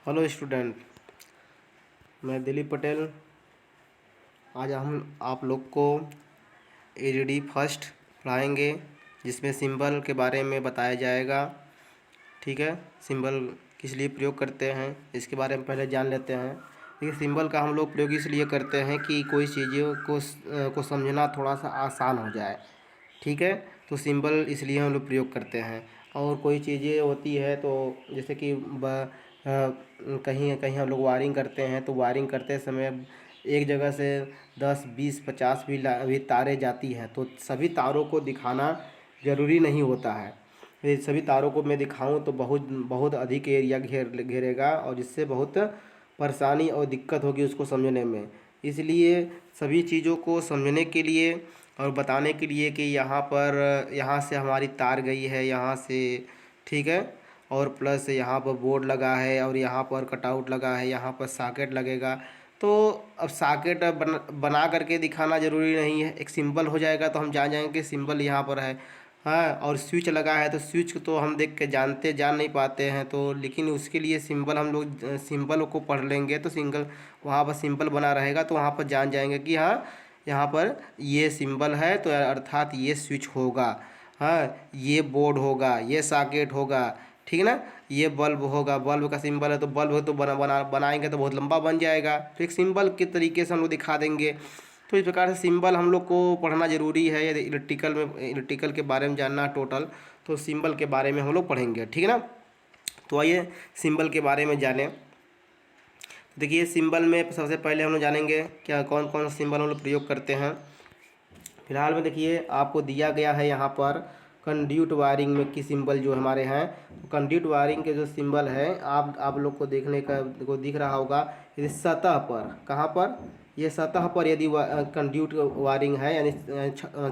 Hello student, मैं दिलीप पटेल। आज हम आप लोग को एडीडी फर्स्ट पढ़ाएंगे, जिसमें सिंबल के बारे में बताया जाएगा। ठीक है, सिंबल किस लिए प्रयोग करते हैं इसके बारे में पहले जान लेते हैं। देखिए, सिंबल का हम लोग प्रयोग इसलिए करते हैं कि कोई चीज़ों को समझना थोड़ा सा आसान हो जाए। ठीक है, तो सिंबल इसलिए हम लोग प्रयोग करते हैं। और कोई चीज़ें होती है तो जैसे कि कहीं कहीं हम लोग वायरिंग करते हैं, तो वायरिंग करते समय एक जगह से 10 20 50 भी तारें जाती हैं, तो सभी तारों को दिखाना ज़रूरी नहीं होता है। ये सभी तारों को मैं दिखाऊं तो बहुत बहुत अधिक एरिया घेरेगा, और जिससे बहुत परेशानी और दिक्कत होगी उसको समझने में। इसलिए सभी चीज़ों को समझने के लिए और बताने के लिए कि यहाँ से हमारी तार गई है, यहाँ से। ठीक है, और प्लस यहाँ पर बोर्ड लगा है और यहाँ पर कटआउट लगा है, यहाँ पर सॉकेट लगेगा। तो अब सॉकेट बना करके दिखाना ज़रूरी नहीं है, एक सिंबल हो जाएगा तो हम जान जाएंगे कि सिंबल यहाँ पर है। हाँ, और स्विच लगा है तो स्विच को तो हम देख के जान नहीं पाते हैं, तो लेकिन उसके लिए सिंबल हम लोग सिंबल को पढ़ लेंगे तो सिंगल वहाँ पर सिंबल बना रहेगा, तो वहाँ पर जान जाएंगे कि हाँ, यहाँ पर ये सिंबल है तो अर्थात ये स्विच होगा। हाँ, ये बोर्ड होगा, ये सॉकेट होगा। ठीक है ना, ये बल्ब होगा, बल्ब का सिंबल है तो बल्ब तो बनाएंगे तो बहुत लंबा बन जाएगा, तो एक सिंबल के तरीके से हम लोग दिखा देंगे। तो इस प्रकार से सिंबल हम लोग को पढ़ना ज़रूरी है। यदि इलेक्ट्रिकल के बारे में जानना टोटल, तो सिंबल के बारे में हम लोग पढ़ेंगे। ठीक है ना, तो आइए सिंबल के बारे में जानें। देखिए, सिंबल में सबसे पहले हम लोग जानेंगे क्या कौन कौन सा सिंबल हम लोग प्रयोग करते हैं। फिलहाल में देखिए, आपको दिया गया है यहाँ पर कंड्यूट वायरिंग में की सिंबल जो हमारे हैं। तो कंड्यूट वायरिंग के जो सिंबल है आप लोग को देखने को दिख रहा होगा। यदि सतह पर, कहाँ पर, ये सतह पर यदि कंड्यूट वायरिंग है, यानी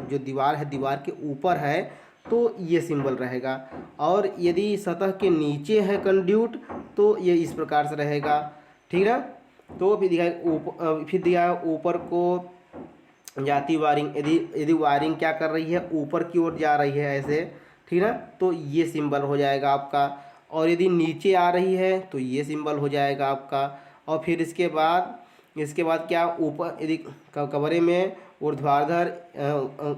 जो दीवार है, दीवार के ऊपर है, तो ये सिंबल रहेगा। और यदि सतह के नीचे है कंड्यूट, तो ये इस प्रकार से रहेगा। ठीक है ना, तो फिर दिया है ऊपर को जाती वायरिंग। यदि यदि वायरिंग क्या कर रही है, ऊपर की ओर जा रही है ऐसे, ठीक ना, तो ये सिंबल हो जाएगा आपका। और यदि नीचे आ रही है तो ये सिंबल हो जाएगा आपका। और फिर इसके बाद क्या, ऊपर यदि कमरे में ऊर्ध्वाधर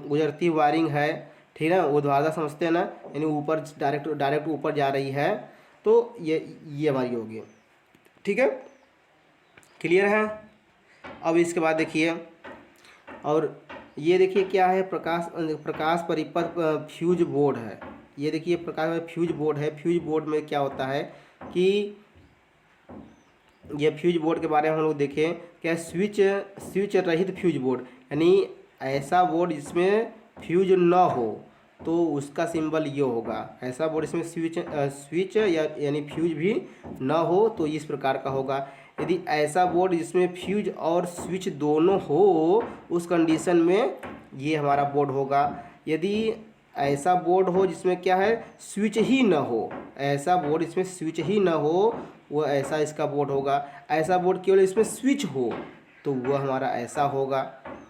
गुजरती वायरिंग है, ठीक है ना, ऊर्ध्वाधर समझते हैं ना, यानी ऊपर डायरेक्ट ऊपर जा रही है, तो ये हमारी होगी। ठीक है, क्लियर है। अब इसके बाद देखिए, और ये देखिए क्या है, प्रकाश परिपथ फ्यूज बोर्ड है। ये देखिए प्रकाश फ्यूज बोर्ड है। फ्यूज बोर्ड में क्या होता है कि ये फ्यूज बोर्ड के बारे में हम लोग देखें क्या, स्विच रहित फ्यूज बोर्ड, यानी ऐसा बोर्ड जिसमें फ्यूज न हो तो उसका सिंबल ये होगा। ऐसा बोर्ड इसमें स्विच यानी फ्यूज भी न हो तो इस प्रकार का होगा। यदि ऐसा बोर्ड जिसमें फ्यूज और स्विच दोनों हो, उस कंडीशन में ये हमारा बोर्ड होगा। यदि ऐसा बोर्ड हो जिसमें क्या है, स्विच ही न हो, ऐसा बोर्ड इसमें स्विच ही न हो, वो ऐसा इसका बोर्ड होगा। ऐसा बोर्ड केवल इसमें स्विच हो तो वह हमारा ऐसा होगा।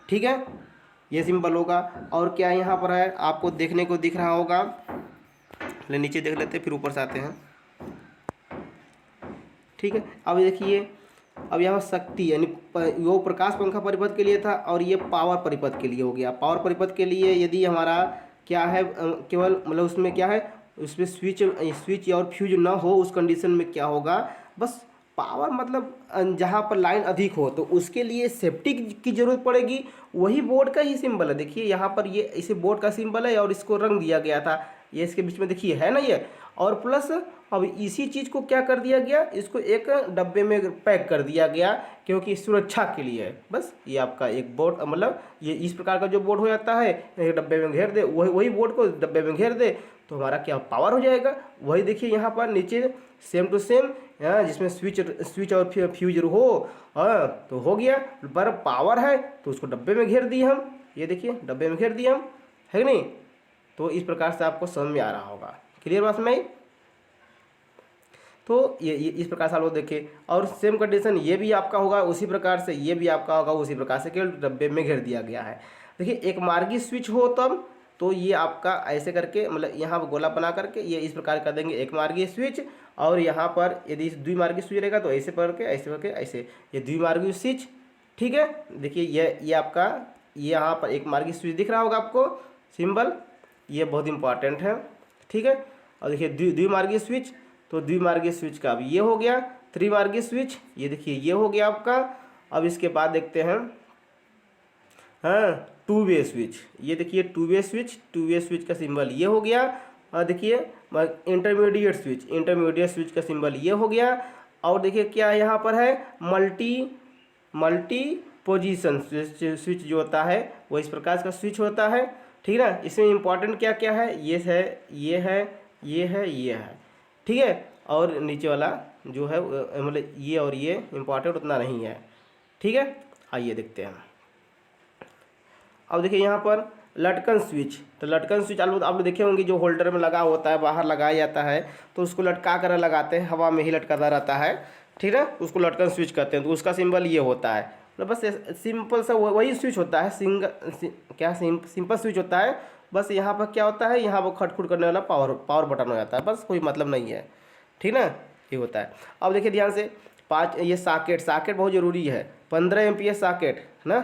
ठीक है, ये सिंबल होगा। और क्या यहाँ पर है, आपको देखने को दिख रहा होगा। पहले नीचे देख लेते हैं फिर ऊपर से आते हैं। ठीक है, अब देखिए, अब यहाँ शक्ति यानी वो प्रकाश पंखा परिपथ के लिए था, और ये पावर परिपथ के लिए हो गया। पावर परिपथ के लिए यदि हमारा क्या है, केवल मतलब उसमें क्या है, उसमें स्विच और फ्यूज ना हो, उस कंडीशन में क्या होगा, बस पावर मतलब जहाँ पर लाइन अधिक हो तो उसके लिए सेफ्टी की जरूरत पड़ेगी। वही बोर्ड का ही सिंबल है। देखिए यहाँ पर ये इसे बोर्ड का सिंबल है और इसको रंग दिया गया था, ये इसके बीच में देखिए है ना ये। और प्लस अब इसी चीज़ को क्या कर दिया गया, इसको एक डब्बे में पैक कर दिया गया, क्योंकि सुरक्षा के लिए है। बस ये आपका एक बोर्ड, मतलब ये इस प्रकार का जो बोर्ड हो जाता है, एक डब्बे में घेर दे, वही बोर्ड को डब्बे में घेर दे तो हमारा क्या पावर हो जाएगा। वही देखिए यहाँ पर नीचे सेम टू सेम, जिसमें स्विच और फ्यूज हो, तो हो गया। पर पावर है तो उसको डब्बे में घेर दिए हम, ये देखिए डब्बे में घेर दिए हम, है कि नहीं। तो इस प्रकार से आपको समझ में आ रहा होगा। क्लियर बात में। तो ये इस प्रकार से आप लोग देखिए, और सेम कंडीशन ये भी आपका होगा उसी प्रकार से, ये भी आपका होगा उसी प्रकार से, केवल डब्बे में घेर दिया गया है। देखिए, एक मार्गी स्विच हो तब, तो ये आपका ऐसे करके मतलब यहाँ पर गोला बना करके ये इस प्रकार कर देंगे एक मार्गीय स्विच। और यहाँ पर यदि द्विमार्गीय स्विच रहेगा तो ऐसे करके ऐसे ये द्विमार्गीय स्विच। ठीक है, देखिए ये आपका ये यहाँ पर एक मार्गीय स्विच दिख रहा होगा आपको सिंबल, ये बहुत इंपॉर्टेंट है। ठीक है, और देखिए द्विमार्गीय स्विच, तो द्विमार्गीय स्विच का अब ये हो गया। त्रिमार्गीय स्विच, ये देखिए ये हो गया आपका। अब इसके बाद देखते हैं हाँ टू वे स्विच, ये देखिए टू वे स्विच का सिंबल ये हो गया। और देखिए इंटरमीडिएट स्विच का सिंबल ये हो गया। और देखिए क्या यहाँ पर है मल्टी पोजीशन स्विच जो होता है वो इस प्रकार का स्विच होता है। ठीक है ना, इसमें इंपॉर्टेंट क्या क्या है, ये है ये है ये है ये है। ठीक है, और नीचे वाला जो है मतलब ये और ये इंपॉर्टेंट उतना नहीं है। ठीक है, आइए देखते हैं। अब देखिए यहाँ पर लटकन स्विच, तो लटकन स्विच आप लोग देखे होंगे जो होल्डर में लगा होता है, बाहर लगाया जाता है, तो उसको लटका कर लगाते हैं, हवा में ही लटकाता रहता है। ठीक है, उसको लटकन स्विच कहते हैं। तो उसका सिंबल ये होता है, तो बस सिंपल सा वही स्विच होता है, सिंपल स्विच होता है। बस यहाँ पर क्या होता है, यहाँ पर खटखुट करने वाला पावर बटन हो जाता है, बस कोई मतलब नहीं है। ठीक ना, ये होता है। अब देखिए ध्यान से ये साकेट बहुत ज़रूरी है। 15 एम्पियर साकेट है ना,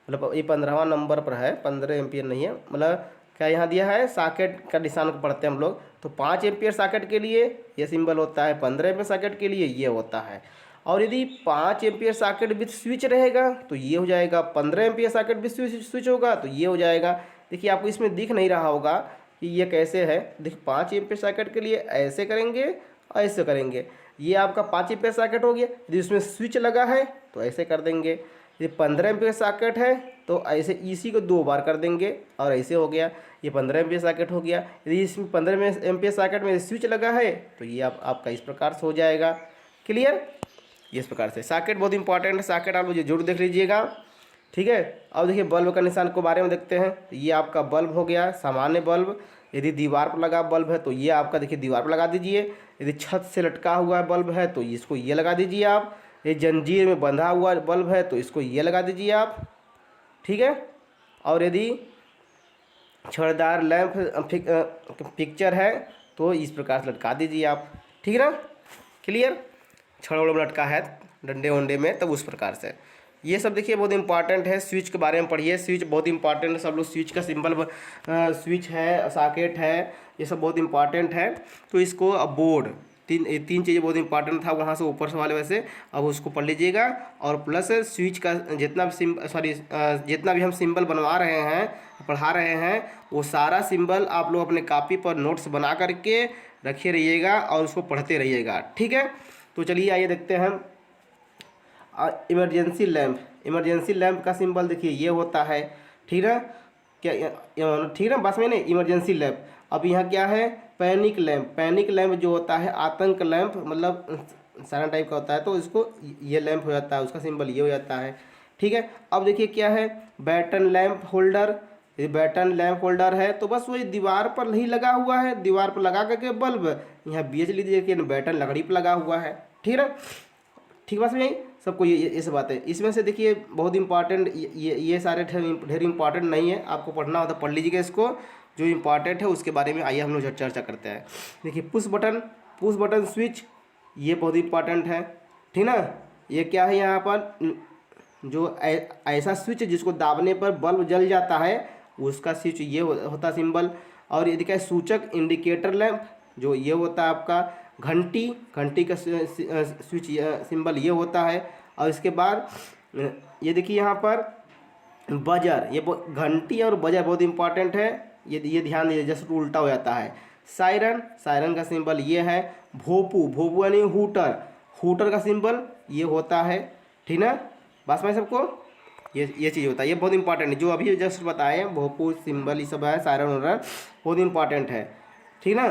मतलब ये 15वां नंबर पर है, 15 एम्पियर नहीं है, मतलब क्या यहाँ दिया है साकेट का निशान पढ़ते हैं हम लोग। तो 5 एम्पियर साकेट के लिए ये सिंबल होता है, 15 एम्पियर साकेट के लिए ये होता है। और यदि 5 एम्पियर साकेट विथ स्विच रहेगा तो ये हो जाएगा, 15 एम्पियर साकेट विथ स्विच होगा तो ये हो जाएगा। देखिए आपको इसमें दिख नहीं रहा होगा कि ये कैसे है। देखिए 5 एम्पियर साकेट के लिए ऐसे करेंगे, ऐसे करेंगे, ये आपका 5 एम्पियर साकेट हो गया। यदि उसमें स्विच लगा है तो ऐसे कर देंगे। यदि 15 एम्पियर साकेट है तो ऐसे इसी को 2 बार कर देंगे और ऐसे हो गया, ये 15 एम्पियर साकेट हो गया। यदि इसमें 15 एम्पियर साकेट में स्विच लगा है तो ये आपका इस प्रकार से हो जाएगा। क्लियर, इस प्रकार से साकेट बहुत इंपॉर्टेंट है, साकेट आप मुझे जरूर देख लीजिएगा। ठीक है, अब देखिए बल्ब का निशान के बारे में देखते हैं। ये आपका बल्ब हो गया, सामान्य बल्ब। यदि दीवार पर लगा बल्ब है तो ये आपका देखिए दीवार पर लगा दीजिए। यदि छत से लटका हुआ बल्ब है तो इसको ये लगा दीजिए आप। ये जंजीर में बंधा हुआ बल्ब है तो इसको ये लगा दीजिए आप। ठीक है, और यदि छड़दार लैंप पिक्चर है तो इस प्रकार से लटका दीजिए आप। ठीक है ना, क्लियर। छड़ वड़ में लटका है डंडे वंडे में, तब उस प्रकार से ये सब देखिए बहुत इंपॉर्टेंट है। स्विच के बारे में पढ़िए, स्विच बहुत इंपॉर्टेंट है। सब लोग स्विच का सिंबल स्विच है, सॉकेट है, ये सब बहुत इंपॉर्टेंट है। तो इसको अब बोर्ड तीन चीज़ें बहुत इंपॉर्टेंट था वहाँ से ऊपर से वाले वैसे, अब उसको पढ़ लीजिएगा। और प्लस स्विच का जितना भी हम सिंबल बनवा रहे हैं, पढ़ा रहे हैं, वो सारा सिंबल आप लोग अपने कॉपी पर नोट्स बना करके रखे रहिएगा और उसको पढ़ते रहिएगा। ठीक है, तो चलिए आइए देखते हैं इमरजेंसी लैंप का सिंबल देखिए ये होता है। ठीक है, क्या ठीक है, बस में नहीं इमरजेंसी लैंप। अब यहाँ क्या है, पैनिक लैंप जो होता है, आतंक लैंप मतलब सारा टाइप का होता है, तो इसको ये लैंप हो जाता है, उसका सिंबल ये हो जाता है। ठीक है, अब देखिए क्या है, बैटन लैंप होल्डर। ये बैटन लैंप होल्डर है तो बस वही दीवार पर ही लगा हुआ है, दीवार पर लगा करके बल्ब यहाँ बेच लीजिए कि बैटन लकड़ी पर लगा हुआ है। ठीक है, ठीक बस में सबको ये सब बातें। इसमें से देखिए बहुत इंपॉर्टेंट ये सारे ढेर इंपॉर्टेंट नहीं है, आपको पढ़ना होता पढ़ लीजिएगा इसको। जो इंपॉर्टेंट है उसके बारे में आइए हम लोग चर्चा करते हैं। देखिए पुश बटन स्विच, ये बहुत इंपॉर्टेंट है। ठीक ना, ये क्या है, यहाँ पर जो ऐसा स्विच जिसको दाबने पर बल्ब जल जाता है उसका स्विच ये होता सिंबल। और ये देखिए सूचक इंडिकेटर लैंप, जो ये होता है आपका घंटी का स्विच सिंबल ये होता है। और इसके बाद ये देखिए यहाँ पर बजर, ये घंटी और बजर बहुत इंपॉर्टेंट है, ये ध्यान दीजिए, जैसे उल्टा हो जाता है। सायरन का सिंबल ये है। भोपू यानी हूटर का सिंबल ये होता है। ठीक ना, बस में सबको ये चीज़ होता है, ये बहुत इंपॉर्टेंट है। जो अभी जस्ट बताए भोपू सिंबल ये सब है, सायरन बहुत इंपॉर्टेंट है। ठीक ना,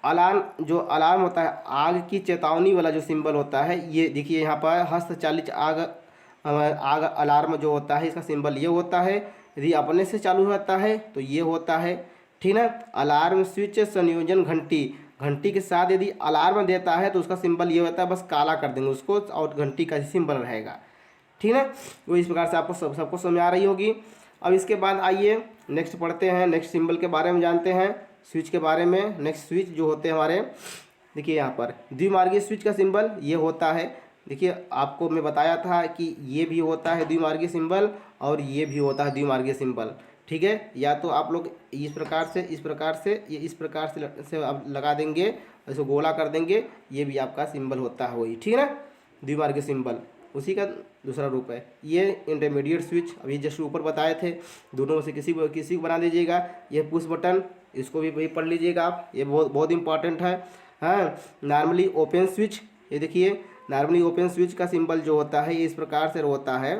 अलार्म होता है, आग की चेतावनी वाला जो सिंबल होता है, ये देखिए यहाँ पर हस्तचालित आग अलार्म जो होता है इसका सिंबल ये होता है। यदि अपने से चालू होता है तो ये होता है। ठीक ना, अलार्म स्विच संयोजन घंटी के साथ यदि अलार्म देता है तो उसका सिंबल ये होता है, बस काला कर देंगे उसको और घंटी का सिंबल रहेगा। ठीक ना, वो इस प्रकार से आपको सबको समझ आ रही होगी। अब इसके बाद आइए नेक्स्ट पढ़ते हैं, नेक्स्ट सिंबल के बारे में जानते हैं, स्विच के बारे में। नेक्स्ट स्विच जो होते हैं हमारे, देखिए यहाँ पर द्विमार्गी स्विच का सिंबल ये होता है। देखिए आपको मैं बताया था कि ये भी होता है द्विमार्गी सिंबल और ये भी होता है द्विमार्गी सिंबल, ठीक है। या तो आप लोग इस प्रकार से, इस प्रकार से, ये इस प्रकार से आप लगा देंगे, इसको गोला कर देंगे, ये भी आपका सिंबल होता है वही, ठीक है ना, द्विमार्गी सिंबल, उसी का दूसरा रूप है। ये इंटरमीडिएट स्विच अभी जस्ट ऊपर बताए थे, दोनों में से किसी को बना दीजिएगा। ये पुश बटन, इसको भी पढ़ लीजिएगा आप, ये बहुत बहुत इंपॉर्टेंट है। हाँ, नॉर्मली ओपन स्विच, ये देखिए नॉर्मली ओपन स्विच का सिंबल जो होता है ये इस प्रकार से होता है,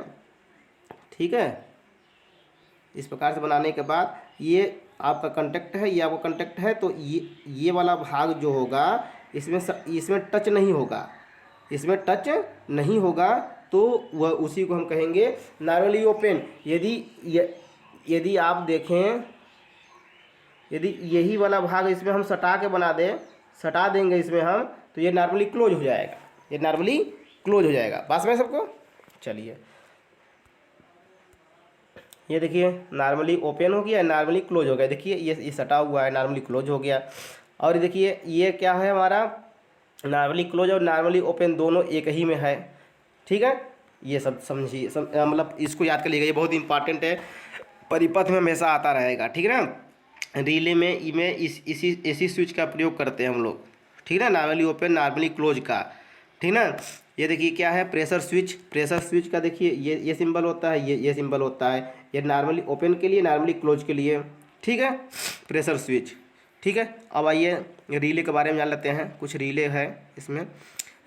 ठीक है। इस प्रकार से बनाने के बाद ये आपका कंटेक्ट है, ये आपका कंटेक्ट है, तो ये वाला भाग जो होगा इसमें टच नहीं होगा, इसमें टच नहीं होगा, तो वह उसी को हम कहेंगे नॉर्मली ओपन। यदि आप देखें, यदि यही वाला भाग इसमें हम सटा देंगे इसमें हम, तो ये नॉर्मली क्लोज हो जाएगा, ये नॉर्मली क्लोज हो जाएगा। पास में सबको, चलिए ये देखिए नॉर्मली ओपन हो गया, नॉर्मली क्लोज हो गया। देखिए ये सटा हुआ है, नॉर्मली क्लोज हो गया। और देखिए ये क्या है हमारा, नॉर्मली क्लोज और नॉर्मली ओपन दोनों एक ही में है, ठीक है। ये सब समझिए, मतलब इसको याद कर लीजिएगा, ये बहुत इंपॉर्टेंट है, परिपथ में हमेशा आता रहेगा, ठीक है ना। रिले में इसी स्विच का प्रयोग करते हैं हम लोग, ठीक है ना, नॉर्मली ओपन नॉर्मली क्लोज का, ठीक ना। ये देखिए क्या है, प्रेशर स्विच का देखिए ये सिंबल होता है, ये सिंबल होता है, ये नॉर्मली ओपन के लिए, नॉर्मली क्लोज के लिए, ठीक है, प्रेशर स्विच, ठीक है। अब आइए रिले के बारे में जान लेते हैं, कुछ रिले है इसमें।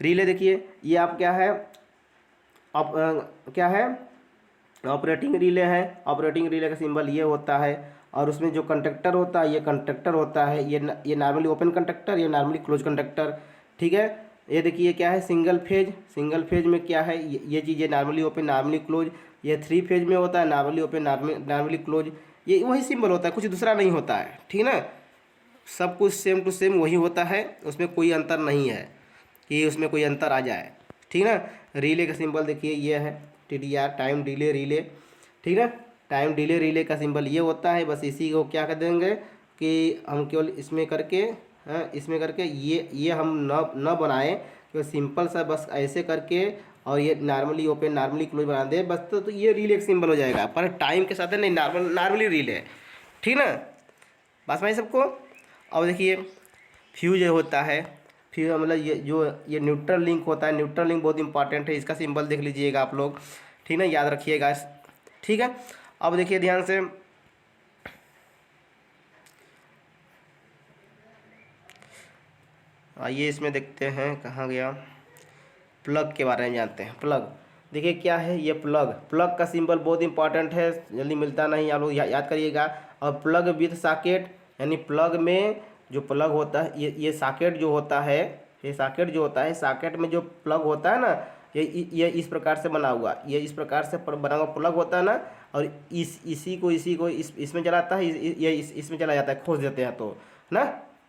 रिले देखिए ये आप क्या है, क्या है, ऑपरेटिंग रिले है। ऑपरेटिंग रिले का सिंबल ये होता है, और उसमें जो कंडक्टर होता है ये कंडक्टर होता है, ये नॉर्मली ओपन कंडक्टर, ये नॉर्मली क्लोज कंडक्टर, ठीक है। ये देखिए क्या है, सिंगल फेज में क्या है, ये चीज़ें नॉर्मली ओपन नॉर्मली क्लोज। ये 3 फेज में होता है, नॉर्मली ओपन नॉर्मली क्लोज, ये वही सिंबल होता है, कुछ दूसरा नहीं होता है, ठीक ना। सब कुछ सेम टू सेम वही होता है, उसमें कोई अंतर नहीं है कि उसमें कोई अंतर आ जाए, ठीक ना। रिले का सिंबल देखिए ये है, TDR, टाइम डिले रिले, ठीक है। टाइम डिले रिले का सिंबल ये होता है। बस इसी को क्या कर देंगे कि हम केवल इसमें करके, इसमें करके ये हम न बनाएं, केवल सिंपल सा बस ऐसे करके, और ये नॉर्मली ओपन नॉर्मली क्लोज बना दे बस, तो ये रिले का सिंबल हो जाएगा, पर टाइम के साथ नहीं, नॉर्मली रिले, ठीक ना। बस भाई सबको। अब देखिए फ्यूज होता है, फ्यूज मतलब ये न्यूट्रल लिंक होता है। न्यूट्रल लिंक बहुत इंपॉर्टेंट है, इसका सिंबल देख लीजिएगा आप लोग, ठीक ना, याद रखिएगा, ठीक है। अब देखिए ध्यान से, आइए इसमें देखते हैं, कहाँ गया, प्लग के बारे में जानते हैं। प्लग देखिए क्या है, ये प्लग का सिंबल बहुत इंपॉर्टेंट है, जल्दी मिलता नहीं, आप लोग याद करिएगा। और प्लग विथ सॉकेट, यानी प्लग में जो प्लग होता है, ये सॉकेट जो होता है, ये सॉकेट जो होता है, सॉकेट में जो प्लग होता है ना, ये इस प्रकार से बना हुआ, ये इस प्रकार से बना हुआ प्लग होता है ना, और इसी को इसमें चलाता है, ये इसमें चला जाता है, खोज देते हैं तो ना,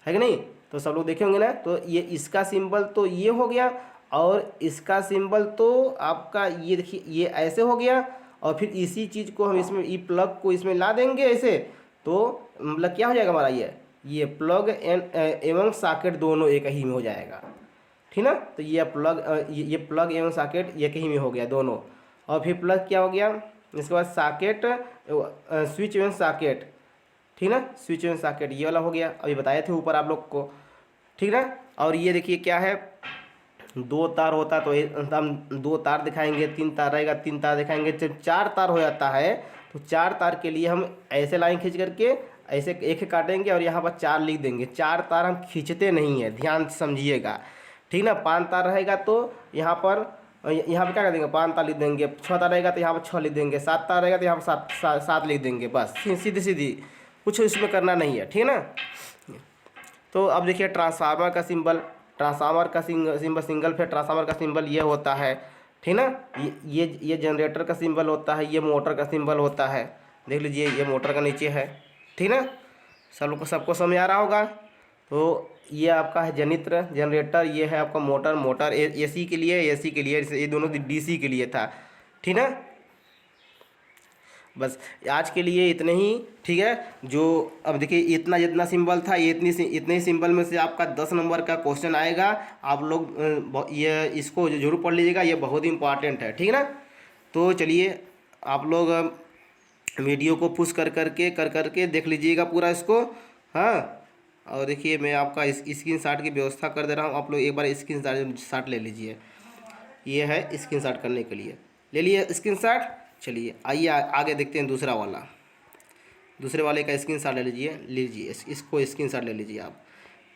है कि नहीं। तो सब लोग देखे होंगे ना। तो ये इसका सिंबल तो ये हो गया, और इसका सिंबल तो आपका ये देखिए ये ऐसे हो गया, और फिर इसी चीज़ को हम इसमें ई प्लग को इसमें ला देंगे ऐसे, तो मतलब क्या हो जाएगा हमारा, ये प्लग एवं सॉकेट दोनों एक ही में हो जाएगा, ठीक ना। तो ये प्लग एवं सॉकेट एक ही में हो गया दोनों। और फिर प्लग क्या हो गया, इसके बाद सॉकेट, स्विच एवं सॉकेट, ठीक ना, स्विच एवं सॉकेट ये वाला हो गया, अभी बताए थे ऊपर आप लोग को, ठीक ना। और ये देखिए क्या है, 2 तार होता तो हम 2 तार दिखाएंगे, 3 तार रहेगा 3 तार दिखाएंगे, जब 4 तार हो जाता है तो 4 तार के लिए हम ऐसे लाइन खींच करके ऐसे एक काटेंगे, और यहाँ पर 4 लिख देंगे। 4 तार हम खींचते नहीं है, ध्यान से समझिएगा, ठीक ना। 5 तार रहेगा तो यहाँ पर क्या कर देंगे, 5 तार लिख देंगे। 6 तार रहेगा तो यहाँ पर 6 लिख देंगे। 7 तार रहेगा तो यहाँ पर 7 लिख देंगे, बस सीधी कुछ इसमें करना नहीं है, ठीक है ना। तो अब देखिए ट्रांसफार्मर का सिंबल, सिंगल फेज ट्रांसफार्मर का सिंबल ये होता है, ठीक ना। ये जनरेटर का सिंबल होता है, ये मोटर का सिंबल होता है, देख लीजिए ये मोटर का नीचे है, ठीक ना। सबको समझ आ रहा होगा। तो ये आपका है जनरेटर, ये है आपका मोटर एसी के लिए, ये दोनों डीसी के लिए था, ठीक ना। बस आज के लिए इतने ही, ठीक है। जो अब देखिए इतना जितना सिंबल था ये इतने ही सिंबल में से आपका 10 नंबर का क्वेश्चन आएगा। आप लोग ये इसको जरूर पढ़ लीजिएगा, ये बहुत ही इंपॉर्टेंट है, ठीक है ना। तो चलिए आप लोग वीडियो को पुश कर करके देख लीजिएगा पूरा इसको, हाँ। और देखिए मैं आपका स्क्रीन शॉट की व्यवस्था कर दे रहा हूँ, आप लोग एक बार स्क्रीन शॉट ले लीजिए। ये है स्क्रीन शॉट करने के लिए, ले लिए स्क्रीन शॉट। चलिए आइए आगे देखते हैं दूसरा वाला। दूसरे वाले का स्क्रीन शॉट ले लीजिए इसको स्क्रीन शॉट ले लीजिए आप,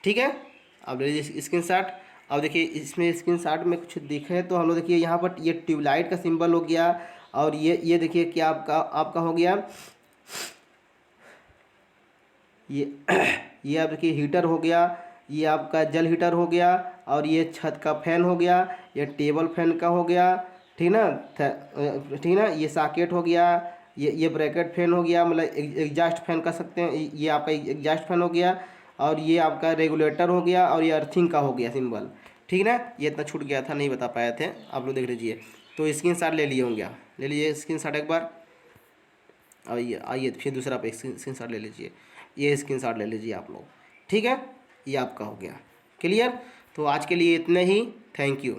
ठीक है। अब ले लीजिए स्क्रीन शॉट। अब देखिए इसमें स्क्रीन शॉट में कुछ दिखे तो हम लोग देखिए यहाँ पर ये ट्यूबलाइट का सिंबल हो गया, और ये देखिए क्या आपका हो गया ये ये आप देखिए हीटर हो गया, ये आपका जल हीटर हो गया, और ये छत का फैन हो गया, ये टेबल फैन का हो गया, ठीक ना, ठीक ना। ये सॉकेट हो गया, ये ब्रैकेट फैन हो गया, मतलब एग्जॉस्ट फैन कर सकते हैं, ये आपका एग्जॉस्ट फैन हो गया, और ये आपका रेगुलेटर हो गया, और ये अर्थिंग का हो गया सिंबल, ठीक ना। ये इतना छूट गया था, नहीं बता पाए थे, आप लोग देख लीजिए। तो स्क्रीन शॉट ले लिए होंगे, ले लीजिए स्क्रीन शॉट एक बार। आइए फिर दूसरा पे स्क्रीन शॉट ले लीजिए, ये स्क्रीन शॉट ले लीजिए आप लोग, ठीक है। ये आपका हो गया क्लियर। तो आज के लिए इतने ही, थैंक यू।